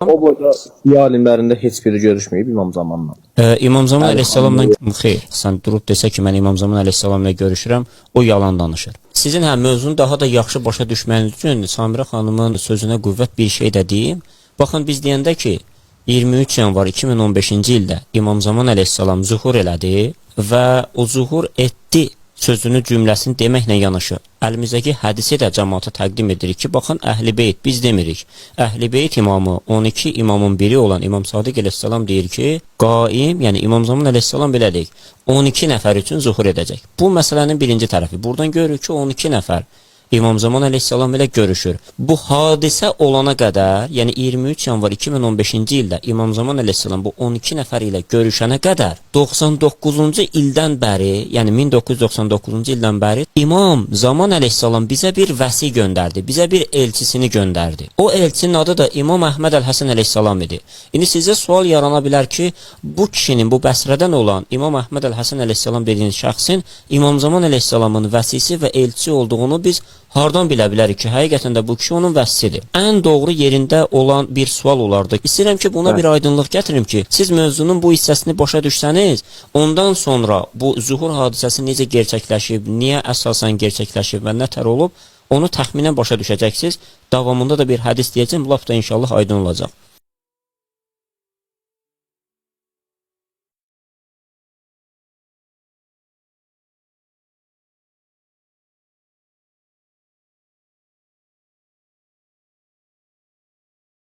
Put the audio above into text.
O boyda Şia alimlərində heç biri görüşməyib İmam Zamanla. İmam Zaman əleyhissalamla xeyr, sən durub desə ki, mən İmam Zaman əleyhissalamla görüşürəm, o yalan danışır. Sizin mövzunu daha da yaxşı başa düşməyiniz üçün Samirə xanımın sözünə qüvvət bir şey də deyim. Baxın, biz deyəndə ki, 23 yanvar 2015-ci ildə İmam Zaman əleyhissalam zuhur elədi və o zuhur etdi sözünü, cümləsini deməklə yanaşı, əlimizdəki hədisi də cəmaata təqdim edirik ki, baxın, Əhl-i Beyt, biz demirik. Əhl-i Beyt imamı, 12 imamın biri olan İmam Sadiq əleyhissalam deyir ki, qaim, yəni İmam Zaman əleyhissalam belə deyik, 12 nəfər üçün zuhur edəcək. Bu məsələnin birinci tərəfi. Buradan görürük ki, 12 nəfər İmam Zaman əleyhissalam ilə görüşür. Bu hadisə olana qədər, yəni 23 yanvar 2015-ci ildə İmam Zaman əleyhissalam bu 12 nəfər ilə görüşənə qədər 99-cu ildən bəri, yəni 1999-cu ildən bəri İmam Zaman əleyhissalam bizə bir vəsi göndərdi, bizə bir elçisini göndərdi. O elçinin adı da İmam Əhməd Əl-Həsən əleyhissalam idi. İndi sizə sual yarana bilər ki, bu kişinin, bu Bəsrədən olan İmam Əhməd Əl-Həsən əleyhissalam dediğiniz şəxsin İmam Zaman əleyhissalamın vəsisi və elçisi olduğunu biz hardan bilə bilərik ki, həqiqətən də bu kişi onun vəsidir. Ən doğru yerində olan bir sual olardı. İstəyirəm ki, buna bir aydınlıq gətirim ki, siz mövzunun bu hissəsini başa düşsəniz, ondan sonra bu zuhur hadisəsi necə gerçəkləşib, niyə əsasən gerçəkləşib və nətər olub, onu təxminən başa düşəcəksiniz. Davamında da bir hədis deyəcəm, lap da inşallah aydın olacaq.